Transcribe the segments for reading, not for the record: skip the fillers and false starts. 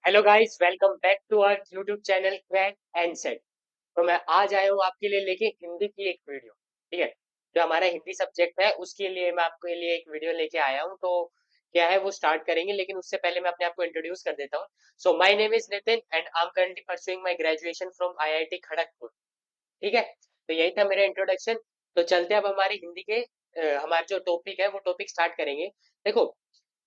Hello guys, welcome back to our YouTube channel crack and set. तो मैं आज आया हूँ आपके लिए लेके हिंदी की एक वीडियो। ठीक है। जो हमारा हिंदी सब्जेक्ट है उसके लिए मैं आपके लिए एक वीडियो लेके आया हूँ। तो क्या है वो स्टार्ट करेंगे, लेकिन उससे पहले मैं अपने आप को इंट्रोड्यूस कर देता हूँ। So my name is Nitin and I am currently pursuing my graduation from IIT Kharagpur. ठीक है। तो यही था मेरा इंट्रोडक्शन। तो चलते अब हमारी हिंदी के हमारा जो टॉपिक है वो टॉपिक स्टार्ट करेंगे। देखो,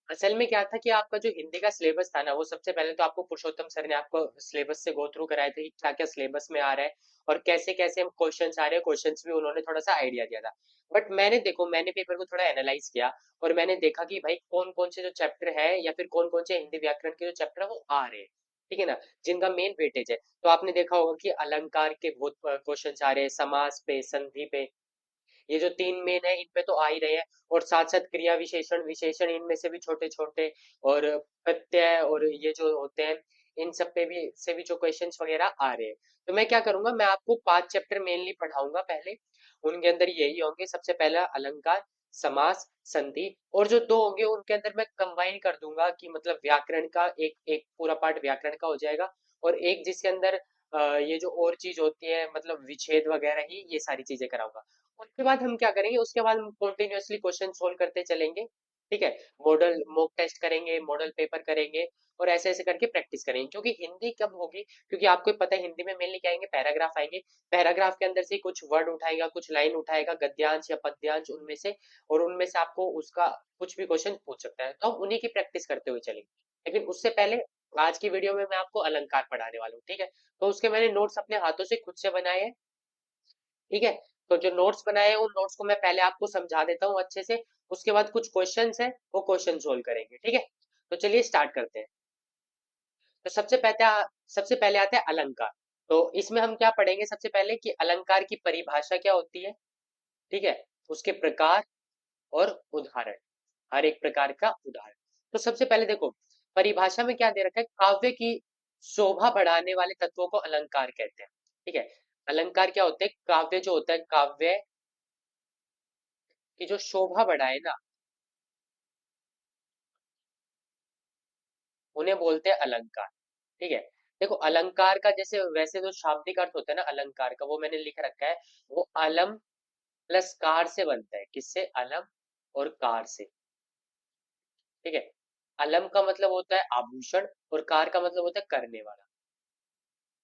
असल में क्या था कि आपका जो हिंदी का सिलेबस था ना, वो सबसे पहले तो आपको पुरुषोत्तम सर ने आपको सिलेबस से गो थ्रू कराया था कि क्या क्या सिलेबस में आ रहा है और कैसे कैसे क्वेश्चंस आ रहे हैं। क्वेश्चंस भी उन्होंने थोड़ा सा आइडिया दिया था। बट मैंने पेपर को थोड़ा एनालाइज किया और मैंने देखा कि भाई कौन कौन से जो चैप्टर है या फिर कौन कौन से हिंदी व्याकरण के जो चैप्टर है वो आ रहे हैं। ठीक है ना, जिनका मेन वेटेज है। तो आपने देखा होगा कि अलंकार के बहुत क्वेश्चन आ रहे हैं, समास पे, संधि पे। ये जो तीन मेन है इन पे तो आ ही रहे हैं। और साथ साथ क्रिया विशेषण विशेषण इनमें से भी छोटे छोटे, और प्रत्यय और ये जो होते हैं, इन सब पे भी से भी जो क्वेश्चंस वगैरह आ रहे हैं। तो मैं क्या करूंगा, मैं आपको 5 चैप्टर मेनली पढ़ाऊंगा पहले। उनके अंदर यही होंगे। सबसे पहला अलंकार, समास, संधि, और जो दो होंगे उनके अंदर मैं कंबाइन कर दूंगा कि मतलब व्याकरण का एक एक पूरा पार्ट व्याकरण का हो जाएगा। और एक जिसके अंदर ये जो और चीज होती है मतलब विच्छेद वगैरह ही ये सारी चीजें कराऊंगा। उसके बाद हम क्या करेंगे, उसके बाद हम कंटिन्यूअसली क्वेश्चन सोल्व करते चलेंगे। ठीक है। मॉडल मॉक टेस्ट करेंगे, मॉडल पेपर करेंगे, और ऐसे ऐसे करके प्रैक्टिस करेंगे। क्योंकि हिंदी कब होगी, क्योंकि आपको पता है हिंदी में मेनली क्या आएंगे, पैराग्राफ आएंगे। पैराग्राफ के अंदर से कुछ वर्ड उठाएगा, कुछ लाइन उठाएगा, गद्यांश या पद्यांश उनमें से, और उनमें से आपको उसका कुछ भी क्वेश्चन पूछ सकता है। तो हम उन्हीं की प्रैक्टिस करते हुए चलेंगे। लेकिन उससे पहले आज की वीडियो में मैं आपको अलंकार पढ़ाने वाला हूँ। ठीक है। तो उसके मैंने नोट्स अपने हाथों से खुद से बनाए हैं। ठीक है। तो जो नोट्स बनाए हैं उन नोट्स को मैं पहले आपको समझा देता हूँ अच्छे से। उसके बाद कुछ क्वेश्चंस हैं, वो क्वेश्चन सोल्व करेंगे। ठीक है। तो चलिए स्टार्ट करते हैं। तो सबसे पहले आता है अलंकार। तो इसमें हम क्या पढ़ेंगे, सबसे पहले कि अलंकार की परिभाषा क्या होती है। ठीक है। उसके प्रकार और उदाहरण, हर एक प्रकार का उदाहरण। तो सबसे पहले देखो, परिभाषा में क्या दे रखा है, काव्य की शोभा बढ़ाने वाले तत्वों को अलंकार कहते हैं। ठीक है। अलंकार क्या होते हैं, काव्य जो होता है, काव्य की जो शोभा बढ़ाए ना, उन्हें बोलते हैं अलंकार। ठीक है। देखो, अलंकार का जैसे वैसे जो शाब्दिक अर्थ होता है ना अलंकार का, वो मैंने लिख रखा है। वो अलम प्लस कार से बनता है। किससे, अलम और कार से। ठीक है। अलम का मतलब होता है आभूषण, और कार का मतलब होता है करने वाला।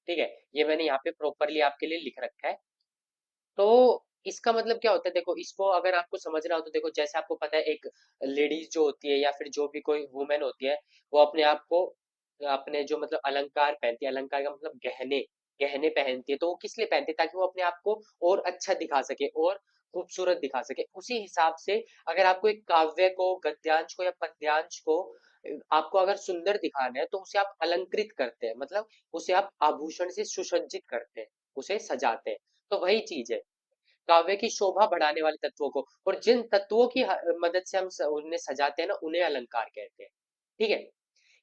ठीक है। ये मैंने यहाँ पे प्रॉपरली आपके लिए लिख रखा है। तो इसका मतलब क्या होता है, देखो इसको अगर आपको समझना हो तो देखो, जैसे आपको पता है एक लेडीज जो होती है या फिर जो भी कोई वुमेन होती है, वो अपने आप को अपने जो मतलब अलंकार पहनती है, अलंकार का मतलब गहने, गहने पहनती है। तो वो किस लिए पहनती है, ताकि वो अपने आप को और अच्छा दिखा सके और खूबसूरत दिखा सके। उसी हिसाब से अगर आपको एक काव्य को, गद्यांश को या पद्यांश को आपको अगर सुंदर दिखाना है तो उसे आप अलंकृत करते हैं, मतलब उसे आप आभूषण से सुसज्जित करते हैं, उसे सजाते हैं। तो वही चीज है, काव्य की शोभा बढ़ाने वाले तत्वों को, और जिन तत्वों की मदद से हम उन्हें सजाते हैं ना, उन्हें अलंकार कहते हैं। ठीक है।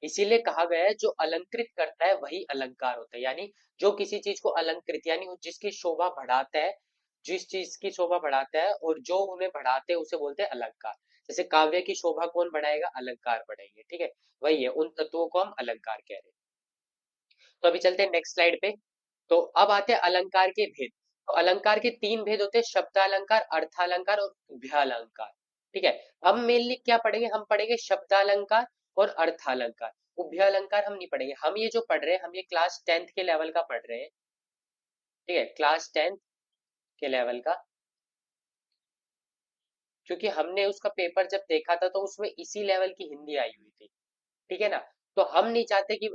इसीलिए कहा गया है जो अलंकृत करता है वही अलंकार होता है। यानी जो किसी चीज को अलंकृत, यानी जिसकी शोभा बढ़ाता है, जिस चीज की शोभा बढ़ाता है और जो उन्हें बढ़ाते हैं उसे बोलते हैं अलंकार। जैसे काव्य की शोभा कौन बढ़ाएगा, अलंकार बढ़ाएंगे। ठीक है। वही है, उन तत्वों को हम अलंकार कह रहे हैं। तो अभी चलते हैं नेक्स्ट स्लाइड पे। तो अब आते हैं अलंकार के भेद। तो अलंकार के 3 भेद होते हैं, शब्दालंकार, अर्थालंकार और उभयालंकार। ठीक है। हम मेनली क्या पढ़ेंगे, हम पढ़ेंगे शब्दालंकार और अर्थालंकार। उभयालंकार हम नहीं पढ़ेंगे। हम ये जो पढ़ रहे हैं, हम ये क्लास 10th के लेवल का पढ़ रहे हैं। ठीक है, क्लास 10th के लेवल का। क्योंकि हमने उसका पेपर जब देखा था तो उसमें इसी लेवल की हिंदी आई हुई थी। ठीक है ना। तो हम नहीं चाहते कि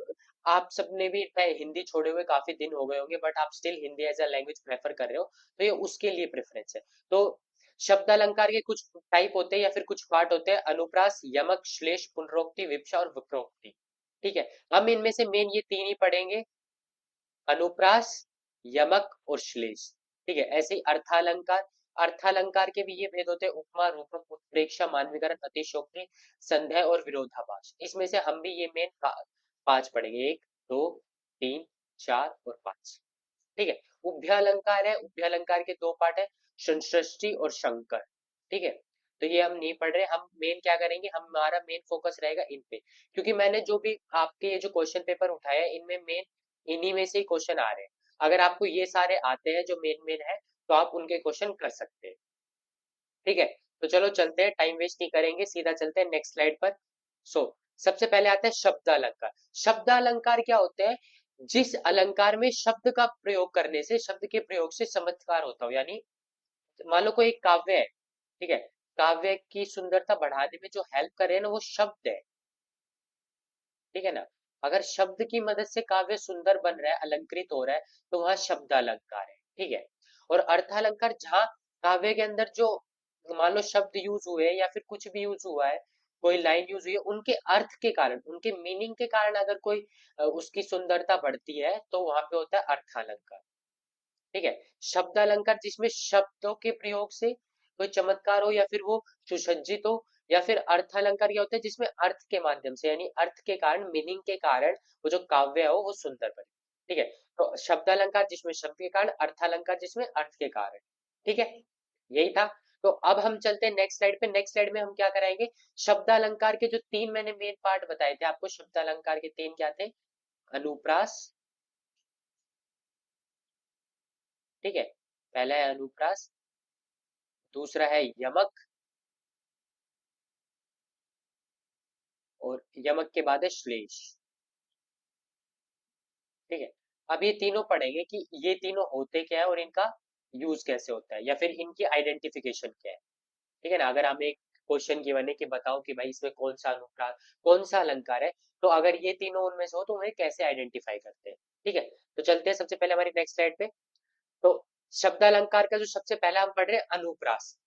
आप सबने भी चाहे हिंदी छोड़े हुए काफी दिन हो गए होंगे, बट आप still Hindi as a language prefer कर रहे हो, तो ये उसके लिए प्रेफरेंस है। तो शब्द अलंकार के कुछ टाइप होते हैं या फिर कुछ पार्ट होते हैं, अनुप्रास, यमक, श्लेष, पुनरोक्ति, विवक्षा और विप्रोक्ति। ठीक है। हम इनमें से मेन ये तीन ही पढ़ेंगे, अनुप्रास, यमक और श्लेष। ठीक है। ऐसे ही अर्थालंकार, अर्थालंकार के भी ये भेद होते हैं, उपमा, रूपक, उत्प्रेक्षा, मानवीकरण, अतिशयोक्ति, संदेह और विरोधाभास। इसमें से हम भी ये मेन 5 पढ़ेंगे, 1, 2, 3, 4 और 5। ठीक है। उभयालंकार है, उभयालंकार के 2 पार्ट है, संश्लिष्टि और शंकर। ठीक है। तो ये हम नहीं पढ़ रहे, हम मेन क्या करेंगे, हमारा मेन फोकस रहेगा इन पे, क्योंकि मैंने जो भी आपके ये जो क्वेश्चन पेपर उठाया है इनमें मेन इन्हीं में से ही क्वेश्चन आ रहे हैं। अगर आपको ये सारे आते हैं जो मेन मेन है तो आप उनके क्वेश्चन कर सकते हैं। ठीक है, तो चलो चलते हैं, टाइम वेस्ट नहीं करेंगे, सीधा चलते हैं नेक्स्ट स्लाइड पर। सो सबसे पहले आता है शब्द अलंकार। शब्द अलंकार क्या होते हैं, जिस अलंकार में शब्द का प्रयोग करने से, शब्द के प्रयोग से चमत्कार होता हो, यानी मान लो कोई एक काव्य है, ठीक है, काव्य की सुंदरता बढ़ाने में जो हेल्प करे है ना वो शब्द है, ठीक है ना। अगर शब्द की मदद से काव्य सुंदर बन रहा है, अलंकृत हो रहा है, तो वहां शब्द अलंकार है, ठीक है। और अर्थ अलंकार जहाँ काव्य के अंदर जो मान लो शब्द यूज हुए या फिर कुछ भी यूज हुआ है, कोई लाइन यूज हुई है, उनके अर्थ के कारण, उनके मीनिंग के कारण अगर कोई उसकी सुंदरता बढ़ती है तो वहां पे होता है अर्थ अलंकार, ठीक है। शब्द अलंकार जिसमें शब्दों के प्रयोग से कोई चमत्कार हो या फिर वो सुसज्जित हो, या फिर अर्थ अलंकार क्या होता है जिसमें अर्थ के माध्यम से, यानी अर्थ के कारण, मीनिंग के कारण वो जो काव्य हो वो सुंदर बने, ठीक है। तो शब्द अलंकार जिसमें शब्द के कारण, अर्थ अलंकार जिसमें अर्थ के कारण, ठीक है, यही था। तो अब हम चलते हैं नेक्स्ट स्लाइड पे। नेक्स्ट स्लाइड में हम क्या कराएंगे, शब्द अलंकार के जो तीन मैंने मेन पार्ट बताए थे आपको, शब्द अलंकार के तीन क्या थे, अनुप्रास, ठीक है, पहला है अनुप्रास, दूसरा है यमक, और यमक के बाद है श्लेष, ठीक है। अब ये तीनों पढ़ेंगे कि ये तीनों होते क्या है और इनका यूज कैसे होता है, या फिर इनकी आइडेंटिफिकेशन क्या है, ठीक है ना। अगर हमें एक क्वेश्चन गिवन है कि बताओ कि भाई इसमें कौन सा अनुप्रास, कौन सा अलंकार है, तो अगर ये तीनों उनमें से हो तो उन्हें कैसे आइडेंटिफाई करते हैं, ठीक है। तो चलते हैं सबसे पहले हमारी नेक्स्ट स्लाइड पे। तो शब्द अलंकार का जो सबसे पहला हम पढ़ रहे हैं अनुप्रास,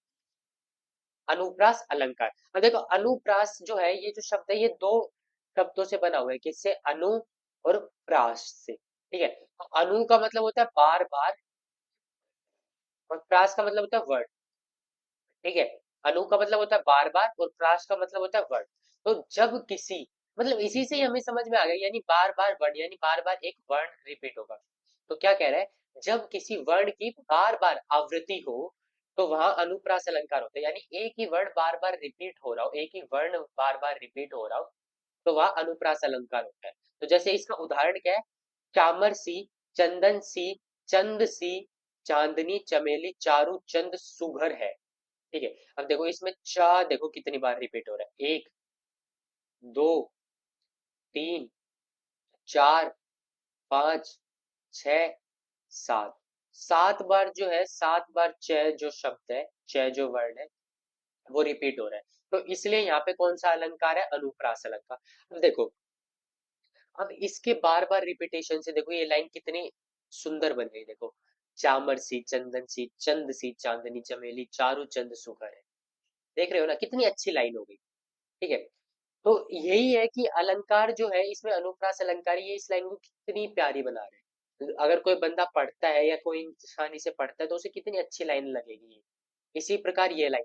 अनुप्रास अलंकार। अब देखो अनुप्रास जो है, ये जो शब्द है ये दो शब्दों से बना हुआ है, किससे, अनु और प्रास से, ठीक है। तो अनु का मतलब होता है बार बार, और प्रास का मतलब होता है वर्ड, ठीक है। अनु का मतलब होता है बार बार और प्रास का मतलब होता है वर्ड। तो जब किसी, मतलब इसी से ही हमें समझ में आ गया, यानी बार बार वर्ण, यानी बार बार एक वर्ण रिपीट होगा। तो क्या कह रहा है, जब किसी वर्ण की बार बार आवृत्ति हो तो वहां अनुप्रास अलंकार होता है, यानी एक ही वर्ण बार बार रिपीट हो रहा हो, एक ही वर्ण बार बार रिपीट हो रहा हो, तो वह अनुप्रास अलंकार होता है। तो जैसे इसका उदाहरण क्या है, चामर सी, चंदन सी, चंद सी, चांदनी चमेली चारू चंद सुघर है, ठीक है। अब देखो इसमें चा देखो कितनी बार रिपीट हो रहा है, एक, दो, तीन, चार, पांच, छ, सात, सात बार जो है, सात बार च जो शब्द है, च जो वर्ड है वो रिपीट हो रहा है। तो इसलिए यहाँ पे कौन सा अलंकार है, अनुप्रास अलंकार। अब देखो, अब इसके बार बार रिपीटेशन से देखो ये लाइन कितनी सुंदर बन गई, देखो, चामर सी, चंदन सी, चंद सी, चांदनी चमेली चारू चंद सुघर है, देख रहे हो ना कितनी अच्छी लाइन हो गई, ठीक है। तो यही है कि अलंकार जो है इसमें अनुप्रास अलंकार, ये इस लाइन को कितनी प्यारी बना रहे हैं। अगर कोई बंदा पढ़ता है या कोई इंसानी से पढ़ता है तो उसे कितनी अच्छी लाइन लगेगी। इसी प्रकार ये लाइन,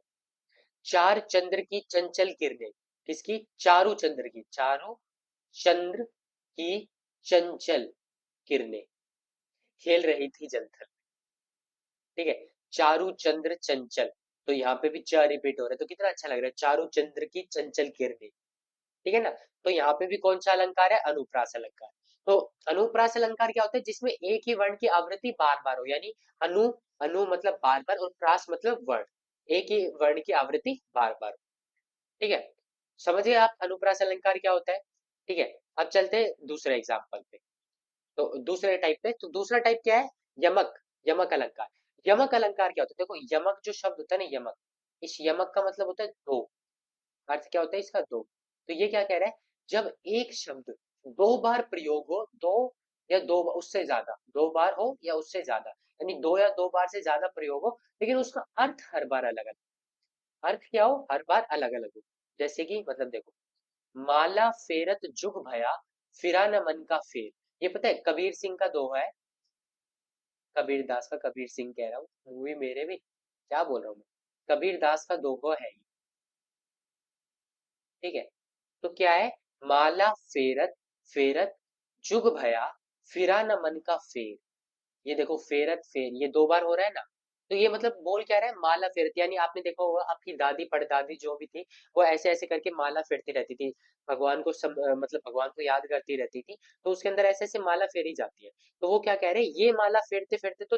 चार चंद्र की चंचल किरणें, किसकी, चारू चंद्र की, चारू चंद्र की चंचल किरणें खेल रही थी जलथल, ठीक है, चारू चंद्र चंचल, तो यहाँ पे भी चार रिपीट हो रहा है, तो कितना अच्छा लग रहा है, चारू चंद्र की चंचल किरणें, ठीक है ना। तो यहाँ पे भी कौन सा अलंकार है, अनुप्रास अलंकार। तो अनुप्रास अलंकार क्या होता है, जिसमें एक ही वर्ण की आवृत्ति बार बार हो, यानी अनु, अनु मतलब बार बार, और प्रास मतलब वर्ण, एक ही वर्ण की आवृत्ति बार बार, ठीक है। समझिए आप अनुप्रास अलंकार क्या होता है, ठीक है। अब चलते हैं दूसरे एग्जाम्पल पे। तो दूसरे टाइप पे, तो दूसरा टाइप क्या है, यमक, यमक अलंकार। यमक अलंकार क्या होता है, देखो यमक जो शब्द होता है ना, यमक, इस यमक का मतलब होता है दो, अर्थ क्या होता है इसका, दो। तो ये क्या कह रहा है, जब एक शब्द दो बार प्रयोग हो, दो या दो उससे ज्यादा, दो बार हो या उससे ज्यादा, यानी दो या दो बार से ज्यादा प्रयोग हो, लेकिन उसका अर्थ हर बार अलग अलग, अर्थ क्या हो, हर बार अलग अलग हो। जैसे कि मतलब देखो, माला फेरत जुग भया, फिरा न मन का फेर, ये पता है कबीर सिंह का दोहा है, कबीर दास का, कबीर सिंह कह रहा हूँ, मूवी मेरे भी, क्या बोल रहा हूँ मैं, कबीर दास का दोहा है ये, ठीक है। तो क्या है, माला फेरत, फेरत जुग भया, फिरा न मन का फेर, ये देखो फेरत फेर ये दो बार हो रहा है ना, तो ये मतलब बोल क्या रहा है, माला फेरती, यानी आपने देखा होगा आपकी दादी परदादी जो भी थी वो ऐसे ऐसे करके माला फेरती रहती थी, भगवान को मतलब भगवान को याद करती रहती थी, तो उसके अंदर ऐसे ऐसे माला फेरी जाती है। तो वो क्या कह रहे हैं, ये माला फेरते फेरते तो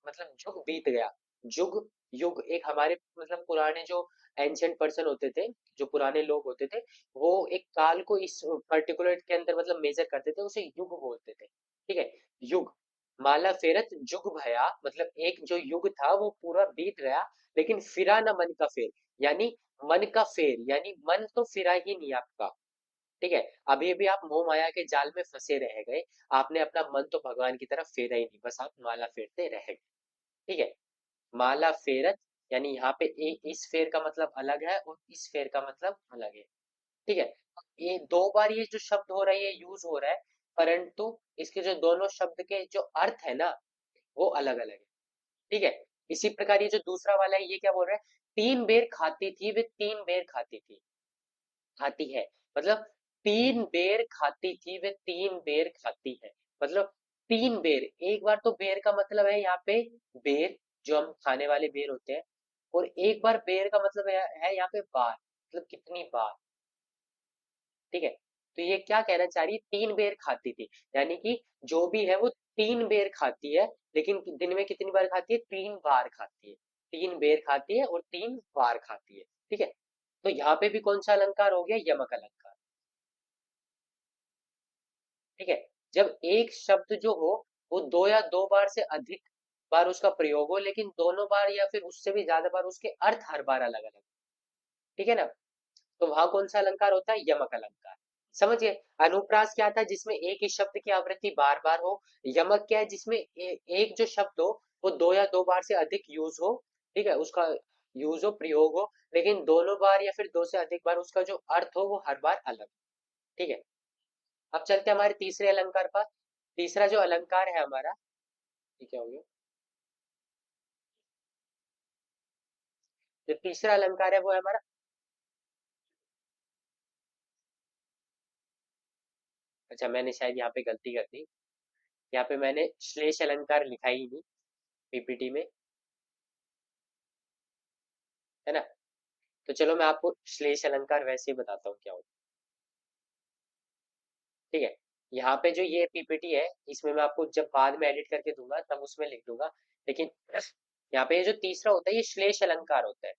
मतलब जुग बीत गया। जुग युग एक हमारे मतलब पुराने जो एंशियंट पर्सन होते थे, जो पुराने लोग होते थे, वो एक काल को इस पर्टिकुलर के अंदर मतलब मेजर करते थे, उसे युग बोलते थे। ठीक है, युग, माला फेरत जुग भया, मतलब एक जो युग था वो पूरा बीत गया, लेकिन फिरा न मन का फेर, यानी मन का फेर, यानी मन तो फिरा ही नहीं आपका। ठीक है, अभी भी आप मोह माया के जाल में फंसे रह गए, आपने अपना मन तो भगवान की तरफ फेरा ही नहीं, बस आप माला फेरते रह गए। ठीक है, माला फेरत, यानी यहाँ पे इस फेर का मतलब अलग है और इस फेर का मतलब अलग है। ठीक है, ये दो बार ये जो शब्द हो रहा है ये यूज हो रहा है, परंतु इसके जो दोनों शब्द के जो अर्थ है ना वो अलग अलग है। ठीक है, इसी प्रकार ये जो दूसरा वाला है ये क्या बोल रहा है, तीन बेर खाती थी वे तीन बेर खाती थी, खाती है, मतलब तीन बेर खाती थी वे तीन बेर खाती है, मतलब तीन बेर, एक बार तो बेर का मतलब है यहाँ पे बेर, जो हम खाने वाले बेर होते हैं, और एक बार बेर का मतलब है यहाँ पे बार, मतलब कितनी बार। ठीक है, तो ये क्या कहना चाह रही है, तीन बेर खाती थी, यानी कि जो भी है वो तीन बेर खाती है, लेकिन दिन में कितनी बार खाती है, तीन बार खाती है, तीन बेर खाती है और तीन बार खाती है। ठीक है, तो यहाँ पे भी कौन सा अलंकार हो गया, यमक अलंकार। ठीक है, जब एक शब्द जो हो वो दो या दो बार से अधिक बार उसका प्रयोग हो, लेकिन दोनों बार या फिर उससे भी ज्यादा बार उसके अर्थ हर बार अलग अलग, ठीक है ना, तो वहां कौन सा अलंकार होता है, यमक अलंकार। समझिए, अनुप्रास क्या था, जिसमें एक ही शब्द की आवृत्ति बार बार हो। यमक क्या है, जिसमें एक जो शब्द हो वो दो या दो बार से अधिक यूज हो, ठीक है, उसका यूज हो, प्रयोग हो, लेकिन दोनों बार या फिर दो से अधिक बार उसका जो अर्थ हो वो हर बार अलग। ठीक है, अब चलते हैं हमारे तीसरे अलंकार पर। तीसरा जो अलंकार है हमारा, ये क्या हो गया, जो तीसरा अलंकार है वो है हमारा, अच्छा मैंने शायद यहाँ पे गलती कर दी, यहाँ पे मैंने श्लेष अलंकार लिखा ही नहीं पीपीटी में, है ना, तो चलो मैं आपको श्लेष अलंकार वैसे ही बताता हूँ क्या होता है। ठीक है, यहाँ पे जो ये पीपीटी है इसमें मैं आपको जब बाद में एडिट करके दूंगा तब उसमें लिख दूंगा, लेकिन यहाँ पे ये जो तीसरा होता है ये श्लेष अलंकार होता है।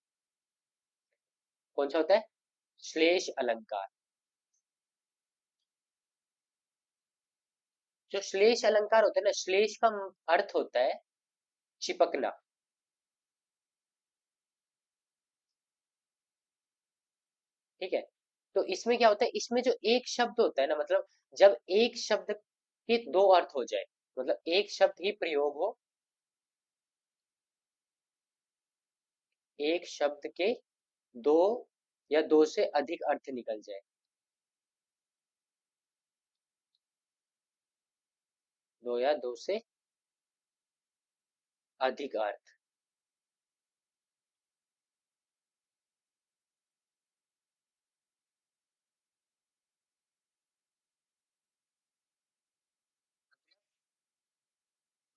कौन सा होता है, श्लेष अलंकार। जो श्लेष अलंकार होता है ना, श्लेष का अर्थ होता है चिपकना। ठीक है, तो इसमें क्या होता है, इसमें जो एक शब्द होता है ना, मतलब जब एक शब्द के दो अर्थ हो जाए, मतलब एक शब्द ही प्रयोग हो, एक शब्द के दो या दो से अधिक अर्थ निकल जाए, दो या दो से अधिक अर्थ।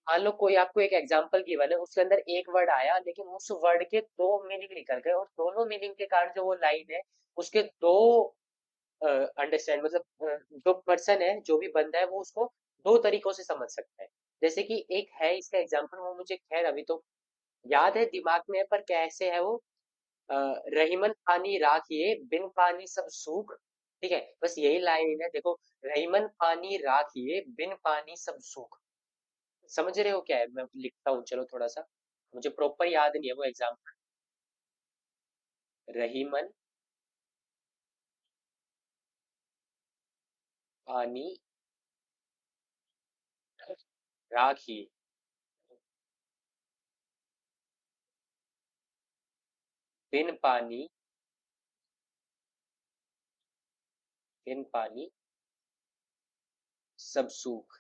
मान लो कोई आपको एक एग्जांपल गिवन है, उसके अंदर एक वर्ड आया लेकिन उस वर्ड के दो मीनिंग निकल गए, और दोनों मीनिंग के कारण जो वो लाइन है उसके दो अंडरस्टैंड, मतलब जो पर्सन है जो भी बंदा है वो उसको दो तरीकों से समझ सकता है। जैसे कि एक है इसका एग्जांपल, वो मुझे खैर अभी तो याद है, दिमाग में है, पर कैसे है वो, अ, रहीमन पानी राखिए बिन पानी सब सूख। ठीक है, बस यही लाइन है, देखो, रहीमन पानी राखिए बिन पानी सब सूख। समझ रहे हो क्या है, मैं लिखता हूँ चलो थोड़ा सा, मुझे प्रॉपर याद नहीं है वो एग्जाम्पल। रहीमन पानी राखिए बिन पानी, बिन पानी सब सूख।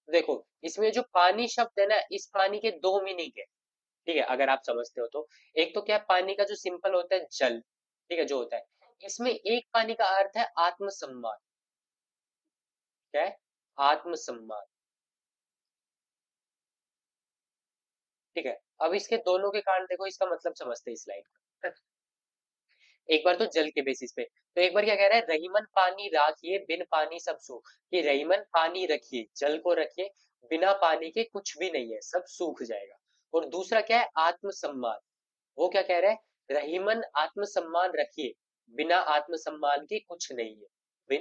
देखो, इसमें जो पानी शब्द है ना, इस पानी के दो मीनिंग है। ठीक है, अगर आप समझते हो तो, एक तो क्या है, पानी का जो सिंपल होता है जल, ठीक है, जो होता है, इसमें एक पानी का अर्थ है आत्मसम्मान। क्या है, आत्मसम्मान। ठीक है, अब इसके दोनों के कारण देखो, इसका मतलब समझते हैं इस लाइन का। एक बार तो जल के बेसिस पे, तो एक बार क्या कह रहा है, रहीमन पानी राखिए बिन पानी सब सूख, कि रहीमन पानी रखिए, जल को रखिए, बिना पानी के कुछ भी नहीं है, सब सूख जाएगा। और दूसरा क्या है, आत्मसम्मान, वो क्या कह रहा है, रहीमन आत्मसम्मान रखिए, बिना आत्मसम्मान के कुछ नहीं है।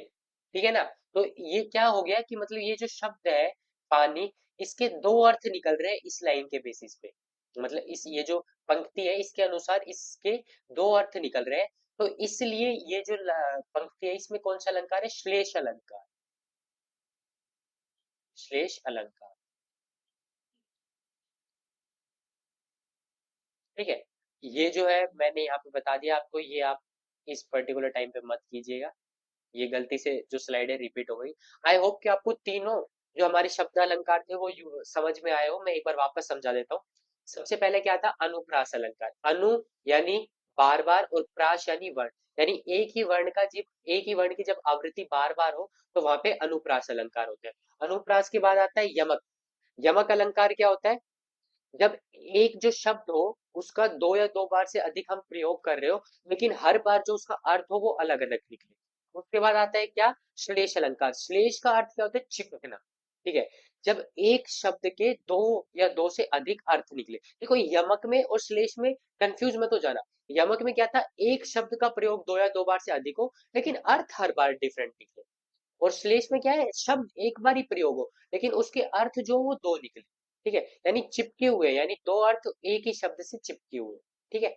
ठीक है ना। तो ये क्या हो गया कि मतलब ये जो शब्द है पानी, इसके दो अर्थ निकल रहे हैं इस लाइन के बेसिस पे, मतलब इस ये जो पंक्ति है इसके अनुसार इसके दो अर्थ निकल रहे हैं। तो इसलिए ये जो पंक्ति है इसमें कौन सा अलंकार है, श्लेष अलंकार। श्लेष अलंकार। ठीक है, ये जो है मैंने यहाँ पे बता दिया आपको, ये आप इस पर्टिकुलर टाइम पे मत कीजिएगा, ये गलती से जो स्लाइड है रिपीट हो गई। आई होप कि आपको तीनों जो हमारे शब्द अलंकार थे वो समझ में आए हो। मैं एक बार वापस समझा देता हूँ। सबसे पहले क्या था, अनुप्रास अलंकार। अनु यानी बार बार, और प्रास यानी वर्ण, यानी एक ही वर्ण का जब एक ही वर्ण की जब आवृत्ति बार बार हो तो वहां पे अनुप्रास अलंकार होते हैं। अनुप्रास के बाद आता है यमक। यमक अलंकार क्या होता है, जब एक जो शब्द हो उसका दो या दो बार से अधिक हम प्रयोग कर रहे हो, लेकिन हर बार जो उसका अर्थ हो वो अलग अलग निकले। उसके बाद आता है क्या, श्लेष अलंकार। श्लेष का अर्थ क्या होता है, चिपकना। ठीक है, जब एक शब्द के दो या दो से अधिक अर्थ निकले। देखो यमक में और श्लेष में कंफ्यूज मत हो जाना। यमक में क्या था, एक शब्द का प्रयोग दो या दो बार से अधिक हो लेकिन अर्थ हर बार डिफरेंट निकले। और श्लेष में क्या है, शब्द एक बार ही प्रयोग हो लेकिन उसके अर्थ जो वो दो निकले। ठीक है, यानी चिपके हुए, यानी दो अर्थ एक ही शब्द से चिपके हुए। ठीक है,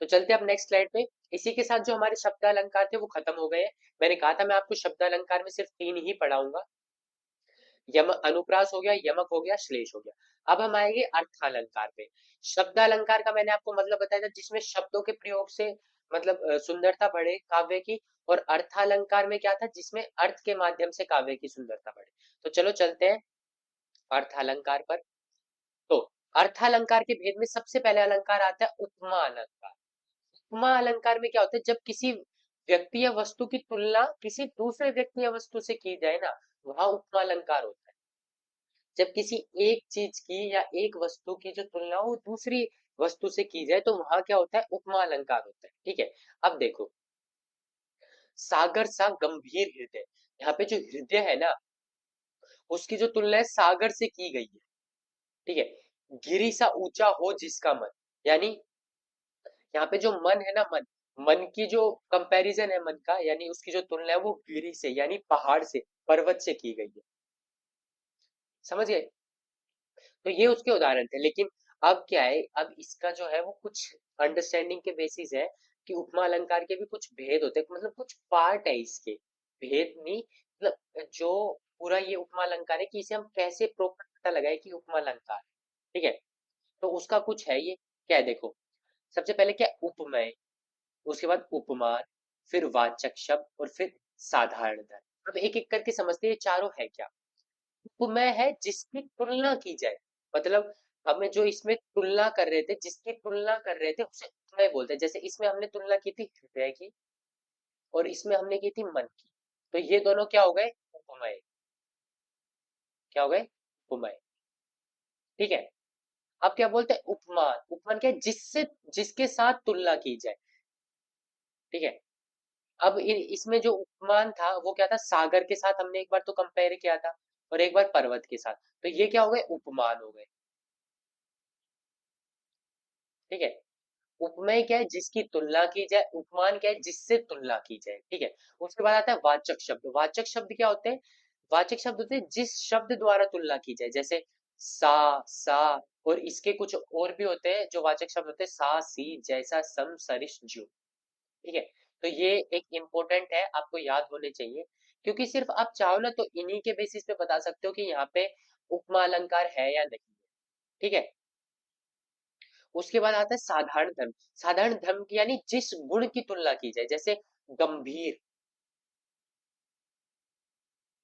तो चलते हैं अब नेक्स्ट स्लाइड पे। इसी के साथ जो हमारे शब्द अलंकार थे वो खत्म हो गए हैं। मैंने कहा था मैं आपको शब्द अलंकार में सिर्फ तीन ही पढ़ाऊंगा। यम अनुप्रास हो गया, यमक हो गया, श्लेष हो गया। अब हम आएंगे अर्थालंकार पे। शब्द अलंकार का मैंने आपको मतलब बताया था, जिसमें शब्दों के प्रयोग से मतलब सुंदरता बढ़े काव्य की। और अर्थालंकार में क्या था, जिसमें अर्थ के माध्यम से काव्य की सुंदरता बढ़े। तो चलो चलते हैं अर्थालंकार पर। तो अर्थालंकार के भेद में सबसे पहले अलंकार आता है उपमा अलंकार। उपमा अलंकार में क्या होता है, जब किसी व्यक्ति या वस्तु की तुलना किसी दूसरे व्यक्ति या वस्तु से की जाए ना, वहां उपमा अलंकार होता है। जब किसी एक चीज की या एक वस्तु की जो तुलना हो दूसरी वस्तु से की जाए तो वहां क्या होता है, उपमा अलंकार होता है। ठीक है, अब देखो, सागर सा गंभीर हृदय, यहाँ पे जो हृदय है ना उसकी जो तुलना है सागर से की गई है। ठीक है, गिरी सा ऊंचा हो जिसका मन, यानी यहाँ पे जो मन है ना, मन मन की जो कंपैरिजन है मन का, यानी उसकी जो तुलना है वो गिरी से यानी पहाड़ से, पर्वत से की गई है। समझ गए। तो ये उसके उदाहरण थे, लेकिन अब क्या है, अब इसका जो है वो कुछ अंडरस्टैंडिंग के बेसिस है कि उपमा अलंकार के भी कुछ भेद होते हैं, मतलब कुछ पार्ट है इसके। भेद नहीं, मतलब जो पूरा ये उपमा अलंकार है कि इसे हम कैसे प्रॉपर पता लगाए कि उपमा अलंकार है। ठीक है, तो उसका कुछ है ये, क्या है देखो। सबसे पहले क्या है, उपमेय, उसके बाद उपमान, फिर वाचक शब्द, और फिर साधारण धर्म। अब एक एक करके समझते हैं ये चारों है क्या। उपमेय है जिसकी तुलना की जाए, मतलब हमें जो इसमें तुलना कर रहे थे, जिसकी तुलना कर रहे थे उसे उपमेय बोलते हैं। जैसे इसमें हमने तुलना की थी हृदय की, और इसमें हमने की थी मन की, तो ये दोनों क्या हो गए, उपमेय। क्या हो गए, उपमेय। ठीक है, अब क्या बोलते हैं, उपमान। उपमान क्या है, जिससे जिसके साथ तुलना की जाए। ठीक है, अब इसमें जो उपमान था वो क्या था, सागर के साथ हमने एक बार तो कंपेयर किया था, और एक बार पर्वत के साथ, तो ये क्या हो गए, उपमान हो गए। ठीक है, उपमेय क्या है, जिसकी तुलना की जाए, उपमान क्या है, जिससे तुलना की जाए। ठीक है, उसके बाद आता है वाचक शब्द। वाचक शब्द क्या होते हैं, वाचक शब्द होते हैं जिस शब्द द्वारा तुलना की जाए, जैसे सा, और इसके कुछ और भी होते हैं जो वाचक शब्द होते हैं, सा सी जैसा सम सरिश जो। ठीक है, तो ये एक इम्पोर्टेंट है, आपको याद होने चाहिए, क्योंकि सिर्फ आप चाहो ना तो इन्हीं के बेसिस पे बता सकते हो कि यहाँ पे उपमा अलंकार है या नहीं है। ठीक है, उसके बाद आता है साधारण धर्म। साधारण धर्म की यानी जिस गुण की तुलना की जाए, जैसे गंभीर,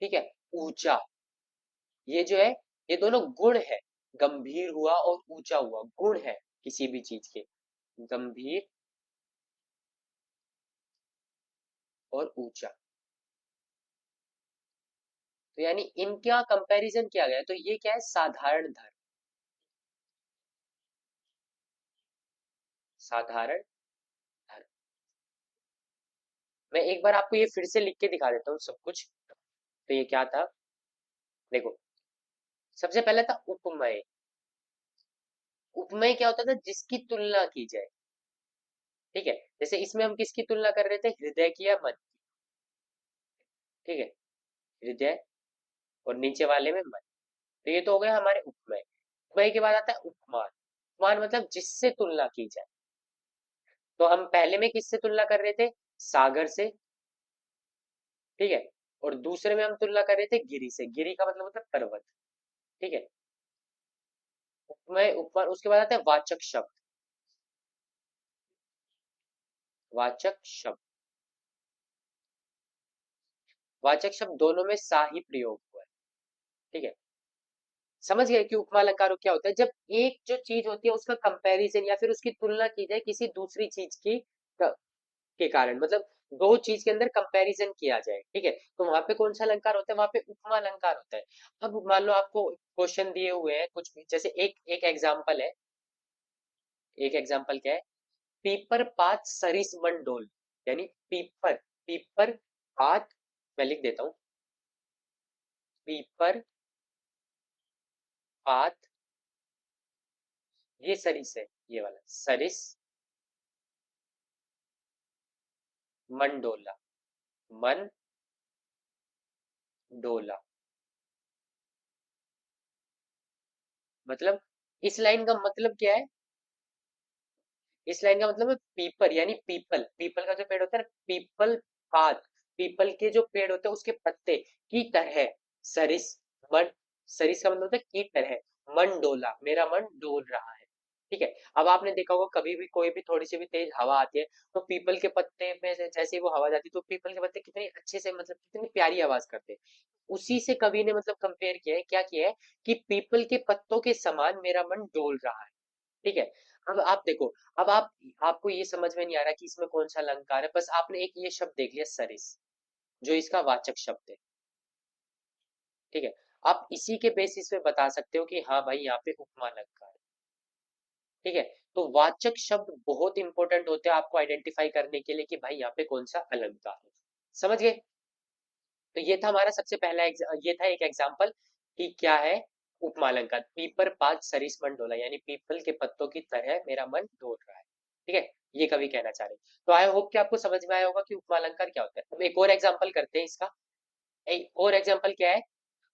ठीक है, ऊंचा, ये जो है ये दोनों गुण है। गंभीर हुआ और ऊंचा हुआ गुण है। किसी भी चीज के, गंभीर और ऊंचा। तो यानी इनका कंपैरिजन किया गया, तो ये क्या है, साधारण धर्म। साधारण धर्म। मैं एक बार आपको ये फिर से लिख के दिखा देता हूँ सब कुछ। तो ये क्या था, देखो, सबसे पहला था उपमेय। उपमेय क्या होता था, जिसकी तुलना की जाए। ठीक है, जैसे इसमें हम किसकी तुलना कर रहे थे, हृदय की या मन की। ठीक है, हृदय और नीचे वाले में मन। तो ये तो हो गया हमारे उपमेय। उपमेय के बाद आता है उपमान। उपमान मतलब जिससे तुलना की जाए। तो हम पहले में किससे तुलना कर रहे थे, सागर से। ठीक है, और दूसरे में हम तुलना कर रहे थे गिरी से। गिरी का मतलब होता है पर्वत। ठीक है, उपमेय उपमान। उसके बाद आता है वाचक शब्द। वाचक शब्द। वाचक शब्द दोनों में सा ही प्रयोग हुआ है। ठीक है, समझ गए कि उपमा अलंकार क्या होता है, जब एक जो चीज होती है उसका कंपैरिजन या फिर उसकी तुलना की जाए किसी दूसरी चीज की के कारण, मतलब दो चीज के अंदर कंपैरिजन किया जाए। ठीक है, तो वहां पे कौन सा अलंकार होता है, वहां पे उपमा अलंकार होता है। अब मान लो आपको क्वेश्चन दिए हुए हैं कुछ भी, जैसे एक एक एग्जांपल है। एक एग्जांपल क्या है, पीपर पात सरिस मन डोल। यानी पीपर, पीपर पात, मैं लिख देता हूँ, पीपर पात, ये सरिस है, ये वाला सरिस मन डोला। मन डोला, मतलब इस लाइन का मतलब क्या है, इस लाइन का मतलब है पीपल, यानी पीपल, पीपल का जो पेड़ होता है ना, पीपल पात, पीपल के जो पेड़ होते हैं उसके पत्ते की तरह सरिस मन। सरिस का मतलब होता है की तरह, मन डोला, मेरा मन डोल रहा है। ठीक है, अब आपने देखा होगा कभी भी कोई भी थोड़ी सी भी तेज हवा आती है, तो पीपल के पत्ते में से जैसे ही वो हवा जाती है तो पीपल के पत्ते कितने अच्छे से, मतलब कितनी प्यारी आवाज करते हैं। उसी से कवि ने मतलब कंपेयर किया है, क्या किया है, कि पीपल के पत्तों के समान मेरा मन डोल रहा है। ठीक है, अब आप देखो, अब आपको ये समझ में नहीं आ रहा कि इसमें कौन सा अलंकार है, बस आपने एक ये शब्द देख लिया सरिस, जो इसका वाचक शब्द है। ठीक है, आप इसी के बेसिस पे बता सकते हो कि हाँ भाई यहाँ पे उपमा अलंकार है। ठीक है, तो वाचक शब्द बहुत इंपॉर्टेंट होते हैं आपको आइडेंटिफाई करने के लिए कि भाई यहाँ पे कौन सा अलंकार है। समझ गए। तो ये था हमारा सबसे पहला ये था एक एग्जाम्पल कि क्या है उपमा अलंकार, पीपर पात सरिस मन डोला, यानी पीपल के पत्तों की तरह मेरा मन डोल रहा है। ठीक है, ये कवि कहना चाह रहे हैं। तो आई होप कि आपको समझ में आया होगा कि उपमा अलंकार क्या होता है। अब एक और एग्जाम्पल करते हैं इसका। एक और एग्जाम्पल क्या है,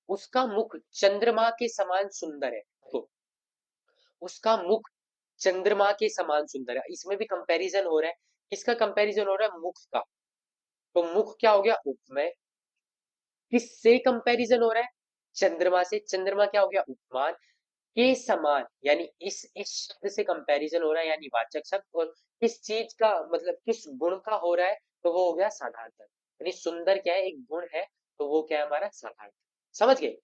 उसका मुख चंद्रमा के समान सुंदर है। तो उसका मुख चंद्रमा के समान सुंदर है, इसमें भी कंपैरिजन हो रहा है। किसका कंपैरिजन हो रहा है, मुख का। तो मुख क्या हो गया, उपमेय। किससे कंपैरिजन हो रहा है, चंद्रमा से। चंद्रमा क्या हो गया, उपमान। के समान, यानी इस शब्द से कंपैरिजन हो रहा है, यानी वाचक शब्द। और किस चीज का, मतलब किस गुण का हो रहा है, तो वो हो गया साधारणतः। यानी सुंदर क्या है, एक गुण है, तो वो क्या है हमारा साधारण। समझ गए,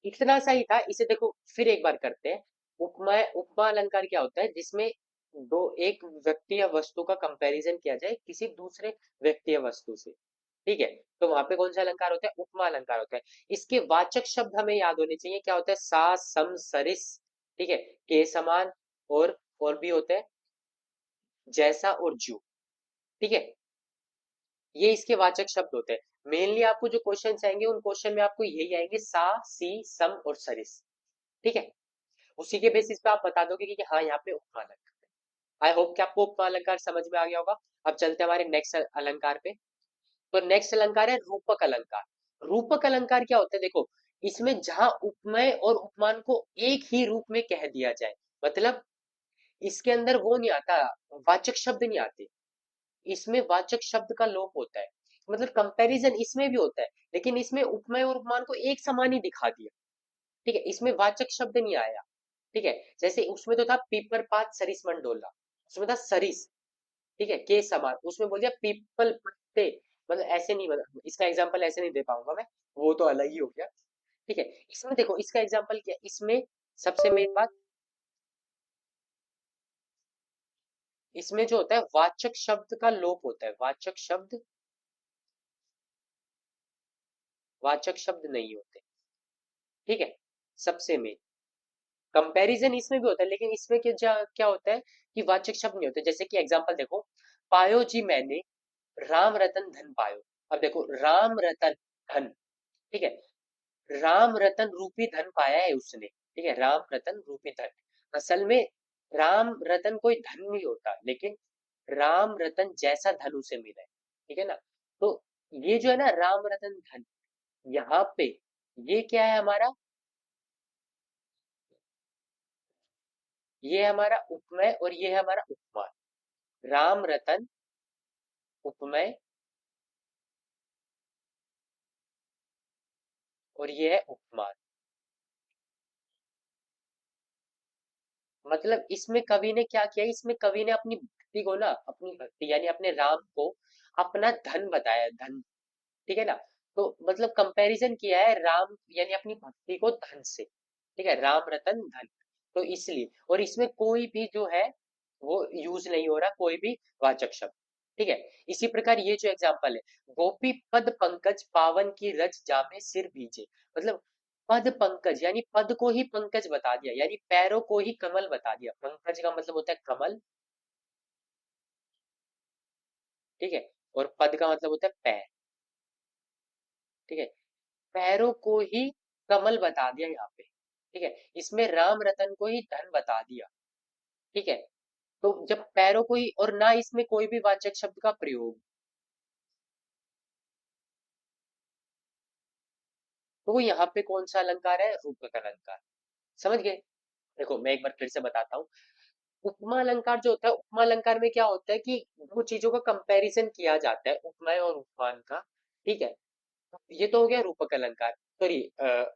इतना सा ही था। इसे देखो फिर एक बार करते हैं। उपमा, उपमा अलंकार क्या होता है, जिसमें दो, एक व्यक्ति या वस्तु का कंपैरिजन किया जाए किसी दूसरे व्यक्ति या वस्तु से। ठीक है, तो वहां पे कौन सा अलंकार होता है, उपमा अलंकार होता है। इसके वाचक शब्द हमें याद होने चाहिए, क्या होता है, सा सम सरिस। ठीक है, के समान, और भी होते हैं जैसा और जो। ठीक है, ये इसके वाचक शब्द होते हैं। मेनली आपको जो क्वेश्चन आएंगे उन क्वेश्चन में आपको यही आएंगे, सा सी सम और सरिस। ठीक है, उसी के बेसिस पे आप बता दोगे कि हाँ यहाँ पे उपमा अलंकार है। आई होप कि आपको उपमा अलंकार समझ में आ गया होगा। अब चलते हैं हमारे नेक्स्ट अलंकार पे। तो नेक्स्ट अलंकार है रूपक अलंकार। रूपक अलंकार क्या होता है, देखो, इसमें जहां उपमेय और उपमान को एक ही रूप में कह दिया जाए, मतलब इसके अंदर वो नहीं आता, वाचक शब्द नहीं आते, इसमें वाचक शब्द का लोप होता है। मतलब कंपैरिजन इसमें भी होता है, लेकिन इसमें उपमेय और उपमान को एक समान ही दिखा दिया। ठीक है, इसमें वाचक शब्द नहीं आया। ठीक है, जैसे उसमें तो था पीपर पात सरिस मंडोला, उसमें था सरिस। ठीक है, के समान, उसमें बोल दिया पीपल पत्ते। मतलब ऐसे नहीं, मतलब इसका एग्जांपल ऐसे नहीं दे पाऊंगा मैं, वो तो अलग ही हो गया। ठीक है, इसमें देखो इसका एग्जांपल क्या है? इसमें सबसे मेन बात, इसमें जो होता है वाचक शब्द का लोप होता है, वाचक शब्द नहीं होते, ठीक है। सबसे मेन कंपैरिजन इसमें भी होता है, लेकिन इसमें क्या होता है कि वाचक शब्द नहीं होते। जैसे कि एग्जांपल देखो, पायो जी मैंने राम रतन धन पायो। अब देखो राम रतन धन, ठीक है, राम रतन रूपी धन पाया है उसने, ठीक है, राम रतन रूपी धन। असल में राम रतन कोई धन नहीं होता, लेकिन राम रतन जैसा धन उसे मिला है, ठीक है ना। तो ये जो है ना राम रतन धन, यहाँ पे ये क्या है हमारा, ये हमारा उपमेय और ये है हमारा उपमान। राम रतन उपमेय और ये है उपमान। मतलब इसमें कवि ने क्या किया, इसमें कवि ने अपनी भक्ति को ना, अपनी भक्ति यानी अपने राम को अपना धन बताया, धन, ठीक है ना। तो मतलब कंपैरिजन किया है राम यानी अपनी भक्ति को धन से, ठीक है, राम रतन धन। तो इसलिए, और इसमें कोई भी जो है वो यूज नहीं हो रहा, कोई भी वाचक शब्द, ठीक है। इसी प्रकार ये जो एग्जांपल है, गोपी पद पंकज पावन की रज जामे सिर भीजे। मतलब पद पंकज यानी पद को ही पंकज बता दिया, यानी पैरों को ही कमल बता दिया। पंकज का मतलब होता है कमल, ठीक है, और पद का मतलब होता है पैर, ठीक है, पैरों को ही कमल बता दिया यहाँ पे, ठीक है। इसमें राम रतन को ही धन बता दिया, ठीक है। तो जब पैरों को ही, और ना इसमें कोई भी वाचक शब्द का प्रयोग, तो वो यहाँ पे कौन सा अलंकार है, रूपक अलंकार। समझ गए। देखो मैं एक बार फिर से बताता हूँ। उपमा अलंकार जो होता है, उपमा अलंकार में क्या होता है कि दो चीजों का कंपैरिजन किया जाता है, उपमेय और उपमान का, ठीक है। ये तो हो गया रूपक अलंकार, सॉरी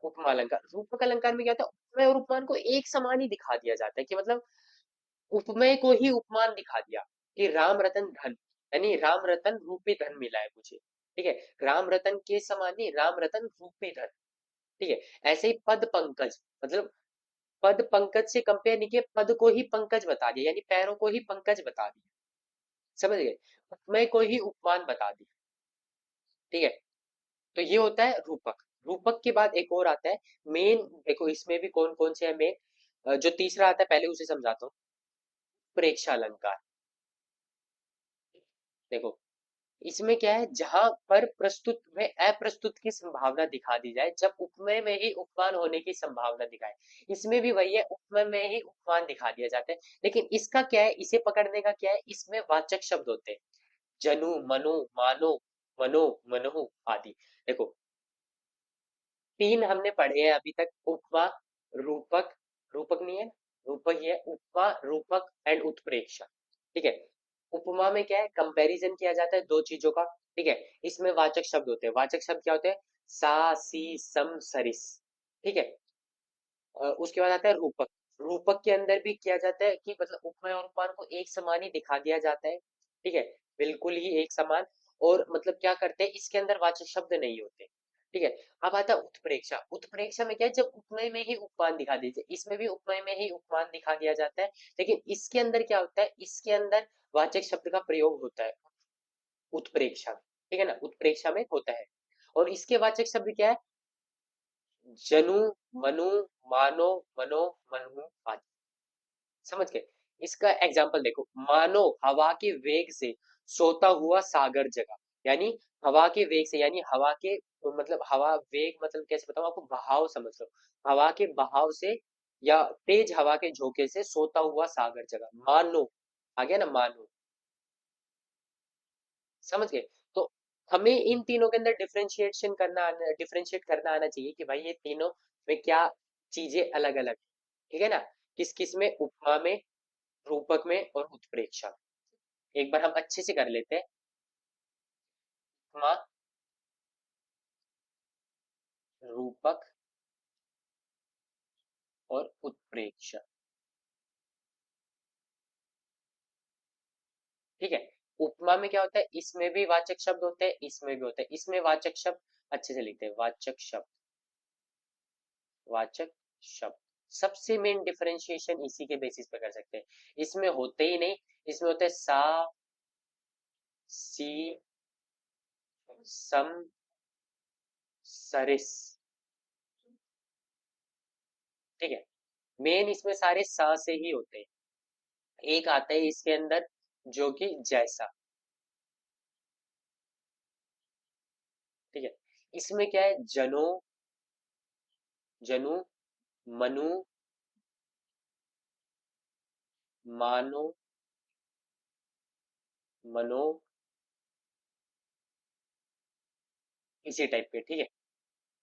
उपमा अलंकार। रूपक अलंकार में क्या होता है, उपमेय और उपमान को एक समान ही दिखा दिया जाता है, कि मतलब उपमेय को ही उपमान दिखा दिया कि राम रतन धन, यानी राम रतन रूपी धन मिला है मुझे, ठीक है, राम रतन के समान ही राम रतन रूपी धन, ठीक है। ऐसे ही पद पंकज, मतलब पद पंकज से कंपेयर नहीं किया, पद को ही पंकज बता दिया, यानी पैरों को ही पंकज बता दिया, समझ गए। उपमेय को ही उपमान बता दिया, ठीक है। तो ये होता है रूपक। रूपक के बाद एक और आता है मेन। देखो इसमें भी कौन कौन से है मेन, जो तीसरा आता है पहले उसे समझाता हूँ। प्रेक्षा अलंकार। देखो इसमें क्या है, जहां पर प्रस्तुत में अप्रस्तुत की संभावना दिखा दी जाए, जब उपमेय में ही उपमान होने की संभावना दिखाए। इसमें भी वही है, उपमेय में ही उपमान दिखा दिया जाता है, लेकिन इसका क्या है, इसे पकड़ने का क्या है, इसमें वाचक शब्द होते हैं, जनु मनु मानो मनो मनहु आदि। देखो तीन हमने पढ़े हैं अभी तक, उपमा, रूपक, रूपक नहीं है, रूपक ही है, उपमा रूपक एंड उत्प्रेक्षा, ठीक है। उपमा में क्या है, कंपैरिजन किया जाता है दो चीजों का, ठीक है। इसमें वाचक शब्द होते हैं, वाचक शब्द क्या होते हैं, सा सी सम सरिस, ठीक है। उसके बाद आता है रूपक। रूपक के अंदर भी किया जाता है कि मतलब उपमेय और उपमान को एक समान ही दिखा दिया जाता है, ठीक है, बिल्कुल ही एक समान। और मतलब क्या करते हैं, इसके अंदर वाचक शब्द नहीं होते, ठीक है। अब आता है उत्प्रेक्षा। उत्प्रेक्षा में क्या है, जब उपमेय में ही उपमान दिखा दीजिए, इसमें भी उपमेय में ही उपमान दिखा दिया जाता है, लेकिन इसके अंदर क्या होता है, इसके अंदर वाचक शब्द का प्रयोग होता है उत्प्रेक्षा में, ठीक है ना, उत्प्रेक्षा में होता है। और इसके वाचक शब्द क्या है, जनु मनु मानो मनो मनहु आदि, समझ गए। इसका एग्जाम्पल देखो, मानो हवा के वेग से सोता हुआ सागर जगा, यानी हवा के वेग से, यानी हवा के, मतलब हवा वेग मतलब कैसे बताऊं आपको, बहाव समझ लो, हवा के बहाव से या तेज हवा के झोंके से सोता हुआ सागर जगा, मानो, आ गया ना मानो, समझ गए। तो हमें इन तीनों के अंदर डिफरेंशिएट करना आना चाहिए कि भाई ये तीनों में क्या चीजें अलग अलग, ठीक है ना। किस किस में, उपमा में, रूपक में और उत्प्रेक्षा में। एक बार हम अच्छे से कर लेते हैं। उपमा, रूपक और उत्प्रेक्षा, ठीक है। उपमा में क्या होता है, इसमें भी वाचक शब्द होते हैं, इसमें भी होते हैं। इसमें वाचक शब्द अच्छे से लिखते हैं, वाचक शब्द, वाचक शब्द, सबसे मेन डिफरेंशिएशन इसी के बेसिस पे कर सकते हैं। इसमें होते ही नहीं, इसमें होते हैं सा, सी, सम, सरिस। ठीक है, मेन इसमें सारे सा से ही होते हैं। एक आता है इसके अंदर जो कि जैसा। ठीक है, इसमें क्या है, जनो, जनु, मनु, मानो, मनो, इसी टाइप के। ठीक है,